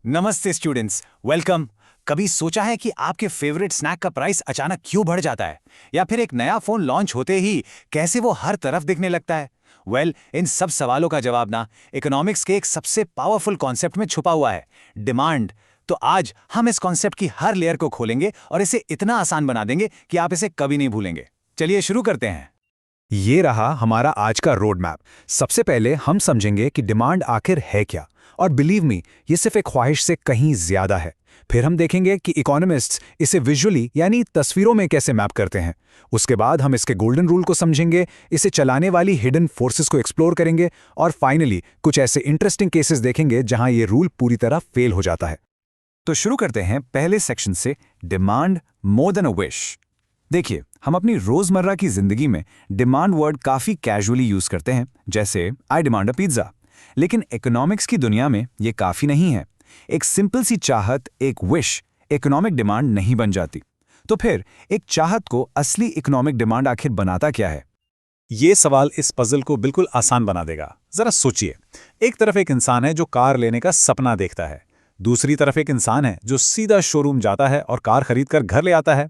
नमस्ते students, welcome. कभी सोचा है कि आपके फेवरेट स्नैक का प्राइस अचानक क्यों बढ़ जाता है, या फिर एक नया फोन लॉन्च होते ही कैसे वो हर तरफ दिखने लगता है? इन सब सवालों का जवाब ना इकोनॉमिक्स के एक सबसे पावरफुल कॉन्सेप्ट में छुपा हुआ है, डिमांड। तो आज हम इस कॉन्सेप्ट की हर लेयर को खोलेंगे और इसे इतना आसान बना देंगे कि आप इसे कभी नहीं भूलेंगे। चलिए शुरू करते हैं। ये रहा हमारा आज का रोड मैप। सबसे पहले हम समझेंगे कि डिमांड आखिर है क्या, और बिलीव मी, ये सिर्फ एक ख्वाहिश से कहीं ज्यादा है। फिर हम देखेंगे कि इकोनॉमिस्ट्स इसे विजुअली यानी तस्वीरों में कैसे मैप करते हैं। उसके बाद हम इसके गोल्डन रूल को समझेंगे, इसे चलाने वाली हिडन फोर्सेस को एक्सप्लोर करेंगे, और फाइनली कुछ ऐसे इंटरेस्टिंग केसेस देखेंगे जहां ये रूल पूरी तरह फेल हो जाता है। तो शुरू करते हैं पहले सेक्शन से, demand more than a wish. देखिए, हम अपनी रोजमर्रा की जिंदगी में डिमांड वर्ड काफी कैजुअली यूज करते हैं, जैसे आई डिमांड अ पिज्जा। लेकिन इकोनॉमिक्स की दुनिया में ये काफी नहीं है। एक सिंपल सी चाहत, एक विश, इकोनॉमिक डिमांड नहीं बन जाती। तो फिर एक चाहत को असली इकोनॉमिक डिमांड आखिर बनाता क्या है? ये सवाल इस पजल को बिल्कुल आसान बना देगा। जरा सोचिए, एक तरफ एक इंसान है जो कार लेने का सपना देखता है, दूसरी तरफ एक इंसान है जो सीधा शोरूम जाता है और कार खरीदकर घर ले आता है।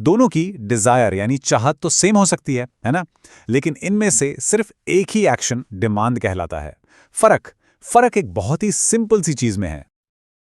दोनों की डिजायर यानी चाहत तो सेम हो सकती है ना? लेकिन इनमें से सिर्फ एक ही एक्शन डिमांड कहलाता है। फर्क एक बहुत ही सिंपल सी चीज में है।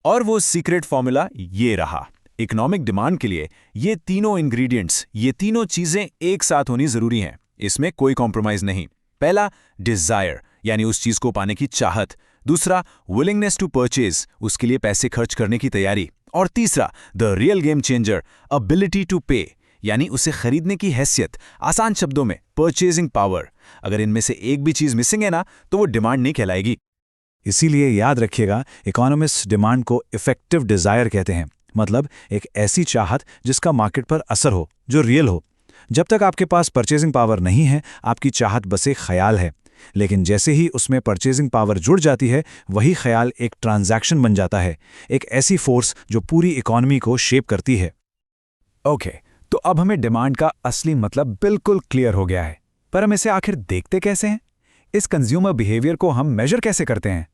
और वो सीक्रेट फॉर्मूला ये रहा। इकोनॉमिक डिमांड के लिए ये तीनों इंग्रेडिएंट्स, ये तीनों चीजें एक साथ होनी जरूरी हैं। इसमें कोई कॉम्प्रोमाइज नहीं। पहला, डिजायर यानी उस चीज को पाने की चाहत। दूसरा, विलिंगनेस टू परचेज, उसके लिए पैसे खर्च करने की तैयारी। और तीसरा, the real game changer, ability to pay, यानी उसे खरीदने की हैसियत। आसान शब्दों में, परचेजिंग पावर। अगर इनमें से एक भी चीज मिसिंग है ना, तो वो डिमांड नहीं कहलाएगी। इसीलिए याद रखिएगा, इकोनॉमिस्ट डिमांड को इफेक्टिव डिजायर कहते हैं। मतलब एक ऐसी चाहत जिसका मार्केट पर असर हो, जो रियल हो। जब तक आपके पास परचेजिंग पावर नहीं है, आपकी चाहत बस एक ख्याल है। लेकिन जैसे ही उसमें परचेजिंग पावर जुड़ जाती है, वही ख्याल एक ट्रांजैक्शन बन जाता है, एक ऐसी फोर्स जो पूरी इकोनॉमी को शेप करती है। ओके, तो अब हमें डिमांड का असली मतलब बिल्कुल क्लियर हो गया है। पर हम इसे आखिर देखते कैसे हैं? इस कंज्यूमर बिहेवियर को हम मेजर कैसे करते हैं?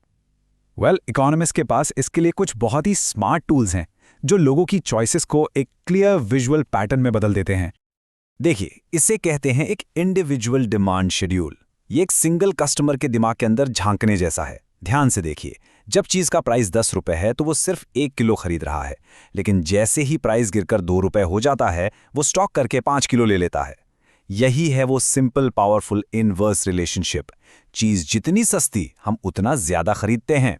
इकोनॉमिस्ट के पास इसके लिए कुछ बहुत ही स्मार्ट टूल्स हैं, जो लोगों की चॉइसेस को एक क्लियर विजुअल पैटर्न में बदल देते हैं। देखिए, इसे कहते हैं एक इंडिविजुअल डिमांड शेड्यूल। ये एक सिंगल कस्टमर के दिमाग के अंदर झांकने जैसा है। ध्यान से देखिए, जब चीज का प्राइस 10 रुपए है तो वो सिर्फ 1 किलो खरीद रहा है। लेकिन जैसे ही प्राइस गिरकर 2 रुपए हो जाता है, वो स्टॉक करके 5 किलो ले लेता है। यही है वो सिंपल पावरफुल इनवर्स रिलेशनशिप। चीज जितनी सस्ती, हम उतना ज्यादा खरीदते हैं।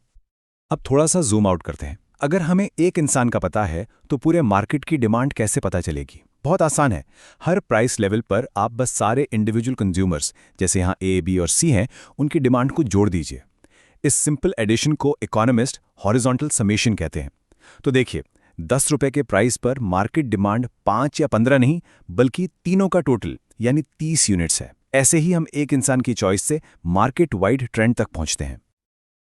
अब थोड़ा सा जूम आउट करते हैं। अगर हमें एक इंसान का पता है, तो पूरे मार्केट की डिमांड कैसे पता चलेगी? बहुत आसान है। हर प्राइस लेवल पर आप बस सारे इंडिविजुअल कंज्यूमर्स, जैसे यहाँ ए, बी और सी हैं, उनकी डिमांड को जोड़ दीजिए। इस सिंपल एडिशन को इकोनॉमिस्ट हॉरिजॉन्टल समेशन कहते हैं। तो देखिए, 10 रुपए के प्राइस पर मार्केट डिमांड 5 या 15 नहीं, बल्कि तीनों का टोटल यानी 30 यूनिट्स है। ऐसे ही हम एक इंसान की चॉइस से मार्केट वाइड ट्रेंड तक पहुंचते हैं।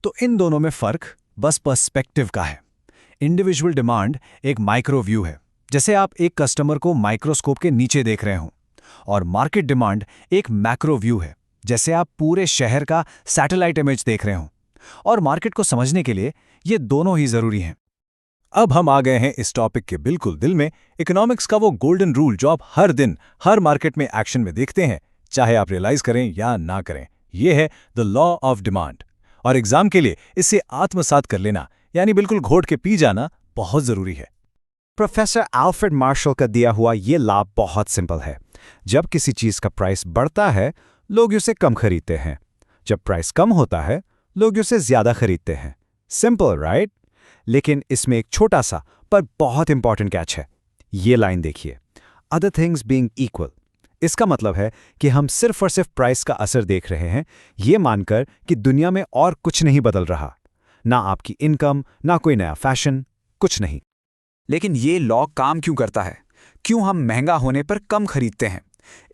तो इन दोनों में फर्क बस पर्सपेक्टिव का है। इंडिविजुअल डिमांड एक माइक्रो व्यू है, जैसे आप एक कस्टमर को माइक्रोस्कोप के नीचे देख रहे हों, और मार्केट डिमांड एक मैक्रो व्यू है, जैसे आप पूरे शहर का सैटेलाइट इमेज देख रहे हों। और मार्केट को समझने के लिए ये दोनों ही जरूरी हैं। अब हम आ गए हैं इस टॉपिक के बिल्कुल दिल में, इकोनॉमिक्स का वो गोल्डन रूल जो आप हर दिन हर मार्केट में एक्शन में देखते हैं, चाहे आप रियलाइज करें या ना करें। ये है द लॉ ऑफ डिमांड। और एग्जाम के लिए इसे आत्मसात कर लेना, यानी बिल्कुल घोट के पी जाना, बहुत जरूरी है। प्रोफेसर एल्फ्रेड मार्शल का दिया हुआ ये लॉ बहुत सिंपल है। जब किसी चीज का प्राइस बढ़ता है, लोग उसे कम खरीदते हैं। जब प्राइस कम होता है, लोग उसे ज्यादा खरीदते हैं। Simple, right? लेकिन इसमें एक छोटा सा पर बहुत इंपॉर्टेंट कैच है। ये लाइन देखिए, अदर थिंग्स बीइंग इक्वल। इसका मतलब है कि हम सिर्फ और सिर्फ प्राइस का असर देख रहे हैं, ये मानकर कि दुनिया में और कुछ नहीं बदल रहा। ना आपकी इनकम, ना कोई नया फैशन, कुछ नहीं। लेकिन ये लॉ काम क्यों करता है? क्यों हम महंगा होने पर कम खरीदते हैं?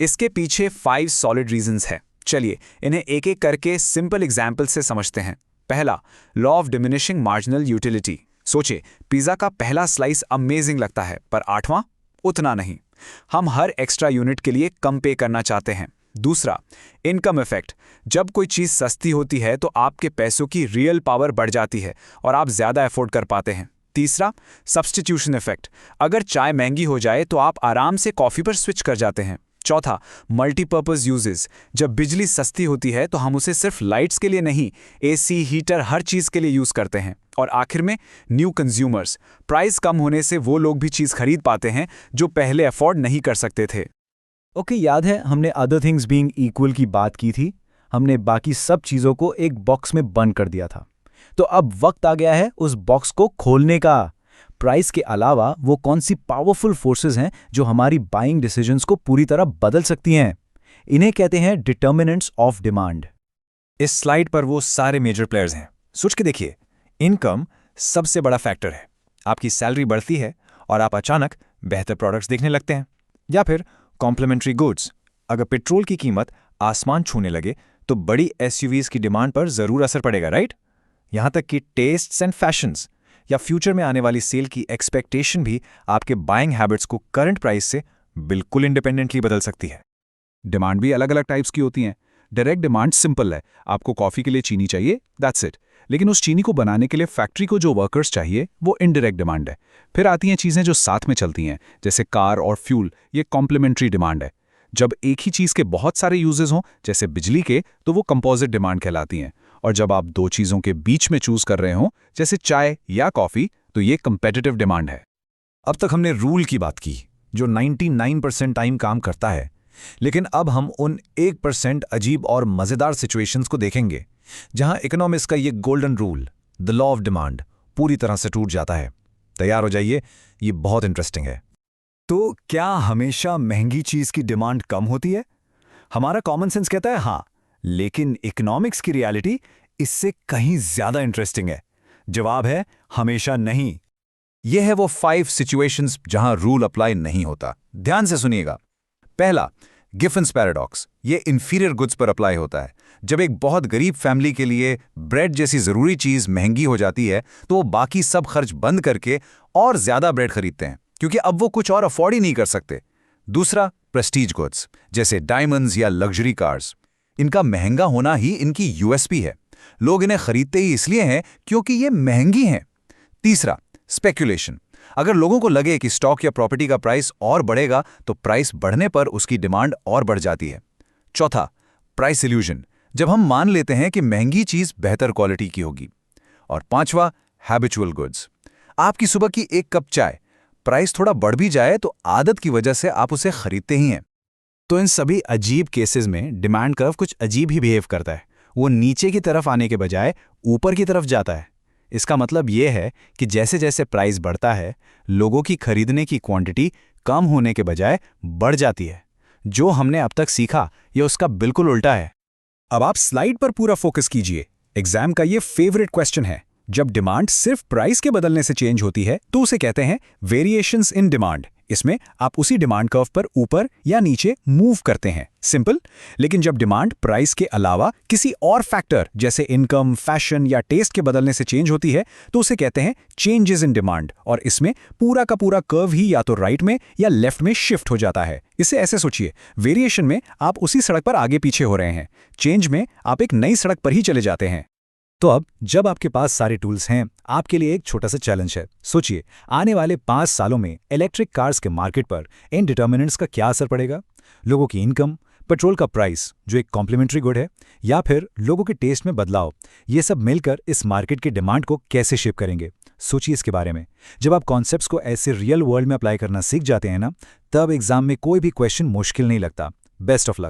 इसके पीछे 5 सॉलिड रीजंस हैं। चलिए इन्हें एक एक करके सिंपल एग्जाम्पल से समझते हैं। पहला, law of diminishing marginal utility. सोचिए, पिज़्ज़ा का पहला स्लाइस अमेजिंग लगता है, पर 8वां उतना नहीं। हम हर एक्स्ट्रा यूनिट के लिए कम पे करना चाहते हैं। दूसरा, इनकम इफेक्ट। जब कोई चीज़ सस्ती होती है तो आपके पैसों की रियल पावर बढ़ जाती है और आप ज़्यादा अफोर्ड कर पाते हैं। तीसरा, सब्स्टिट्यूशन इफेक्ट। अगर चाय महंगी हो जाए तो आप आराम से कॉफ़ी पर स्विच कर जाते हैं। चौथा, मल्टीपर्पज़ यूजेस। जब बिजली सस्ती होती है तो हम उसे सिर्फ लाइट्स के लिए नहीं, एसी, हीटर, हर चीज़ के लिए यूज़ करते हैं। और आखिर में, न्यू कंज्यूमर्स। प्राइस कम होने से वो लोग भी चीज़ खरीद पाते हैं जो पहले अफोर्ड नहीं कर सकते थे। ओके, याद है हमने अदर थिंग्स बीइंग इक्वल की बात की थी। हमने बाकी सब चीज़ों को एक बॉक्स में बंद कर दिया था। तो अब वक्त आ गया है उस बॉक्स को खोलने का। प्राइस के अलावा वो कौन सी पावरफुल फोर्सेस हैं जो हमारी बाइंग डिसीजंस को पूरी तरह बदल सकती हैं? इन्हें कहते हैं डिटर्मिनेंट्स ऑफ डिमांड। इस स्लाइड पर वो सारे मेजर प्लेयर्स हैं। सोच के देखिए, इनकम सबसे बड़ा फैक्टर है। आपकी सैलरी बढ़ती है और आप अचानक बेहतर प्रोडक्ट्स देखने लगते हैं। या फिर कॉम्प्लीमेंट्री गुड्स। अगर पेट्रोल की कीमत आसमान छूने लगे तो बड़ी एसयूवीज की डिमांड पर जरूर असर पड़ेगा, राइट? यहां तक कि टेस्ट्स एंड फैशंस या फ्यूचर में आने वाली सेल की एक्सपेक्टेशन भी आपके बाइंग हैबिट्स को करंट प्राइस से बिल्कुल इंडिपेंडेंटली बदल सकती है। डिमांड भी अलग अलग टाइप्स की होती हैं। डायरेक्ट डिमांड सिंपल है, आपको कॉफ़ी के लिए चीनी चाहिए, दैट्स इट। लेकिन उस चीनी को बनाने के लिए फैक्ट्री को जो वर्कर्स चाहिए वो इनडायरेक्ट डिमांड है। फिर आती हैं चीज़ें जो साथ में चलती हैं, जैसे कार और फ्यूल, ये कॉम्प्लीमेंट्री डिमांड है। जब एक ही चीज़ के बहुत सारे यूजेस हों, जैसे बिजली के, तो वो कंपोजिट डिमांड कहलाती हैं। और जब आप दो चीज़ों के बीच में चूज कर रहे हों, जैसे चाय या कॉफ़ी, तो ये कंपेटिटिव डिमांड है। अब तक हमने रूल की बात की जो 99% टाइम काम करता है, लेकिन अब हम उन 1% अजीब और मज़ेदार सिचुएशंस को देखेंगे जहां इकोनॉमिक्स का ये golden rule, the law of demand, पूरी तरह से टूट जाता है। तैयार हो जाइए, ये बहुत इंटरेस्टिंग है। तो क्या हमेशा महंगी चीज़ की डिमांड कम होती है? हमारा कॉमन सेंस कहता है हाँ, लेकिन इकोनॉमिक्स की रियलिटी इससे कहीं ज्यादा इंटरेस्टिंग है। जवाब है हमेशा नहीं। यह है वो 5 सिचुएशंस जहां रूल अप्लाई नहीं होता। ध्यान से सुनिएगा। पहला, गिफन्स पैराडॉक्स। ये इंफीरियर गुड्स पर अप्लाई होता है। जब एक बहुत गरीब फैमिली के लिए ब्रेड जैसी जरूरी चीज महंगी हो जाती है तो वो बाकी सब खर्च बंद करके और ज्यादा ब्रेड खरीदते हैं, क्योंकि अब वो कुछ और अफोर्ड ही नहीं कर सकते। दूसरा, प्रेस्टीज गुड्स, जैसे डायमंड्स या लग्जरी कार्स। इनका महंगा होना ही इनकी यूएसपी है। लोग इन्हें खरीदते ही इसलिए हैं क्योंकि ये महंगी हैं। तीसरा, स्पेकुलेशन। अगर लोगों को लगे कि स्टॉक या प्रॉपर्टी का प्राइस और बढ़ेगा तो प्राइस बढ़ने पर उसकी डिमांड और बढ़ जाती है। चौथा, प्राइस इल्यूजन। जब हम मान लेते हैं कि महंगी चीज बेहतर क्वालिटी की होगी। और पांचवा, हैबिचुअल गुड्स। आपकी सुबह की एक कप चाय, प्राइस थोड़ा बढ़ भी जाए तो आदत की वजह से आप उसे खरीदते ही हैं। तो इन सभी अजीब केसेस में डिमांड कर्व कुछ अजीब ही बिहेव करता है। वो नीचे की तरफ आने के बजाय ऊपर की तरफ जाता है। इसका मतलब ये है कि जैसे जैसे प्राइस बढ़ता है, लोगों की खरीदने की क्वांटिटी कम होने के बजाय बढ़ जाती है। जो हमने अब तक सीखा ये उसका बिल्कुल उल्टा है। अब आप स्लाइड पर पूरा फोकस कीजिए। एग्जाम का ये फेवरेट क्वेश्चन है। जब डिमांड सिर्फ प्राइस के बदलने से चेंज होती है तो उसे कहते हैं वेरिएशंस इन डिमांड। इसमें आप उसी डिमांड कर्व पर ऊपर या नीचे मूव करते हैं, सिंपल। लेकिन जब डिमांड प्राइस के अलावा किसी और फैक्टर जैसे इनकम, फैशन या टेस्ट के बदलने से चेंज होती है तो उसे कहते हैं चेंजेस इन डिमांड। और इसमें पूरा का पूरा कर्व ही या तो राइट में या लेफ्ट में शिफ्ट हो जाता है। इसे ऐसे सोचिए, वेरिएशन में आप उसी सड़क पर आगे पीछे हो रहे हैं, चेंज में आप एक नई सड़क पर ही चले जाते हैं। तो अब जब आपके पास सारे टूल्स हैं, आपके लिए एक छोटा सा चैलेंज है। सोचिए, आने वाले 5 सालों में इलेक्ट्रिक कार्स के मार्केट पर इन डिटर्मिनेंट्स का क्या असर पड़ेगा? लोगों की इनकम, पेट्रोल का प्राइस जो एक कॉम्प्लीमेंट्री गुड है, या फिर लोगों के टेस्ट में बदलाव, ये सब मिलकर इस मार्केट की डिमांड को कैसे शेप करेंगे? सोचिए इसके बारे में। जब आप कॉन्सेप्ट्स को ऐसे रियल वर्ल्ड में अप्लाई करना सीख जाते हैं ना, तब एग्जाम में कोई भी क्वेश्चन मुश्किल नहीं लगता। Best of luck.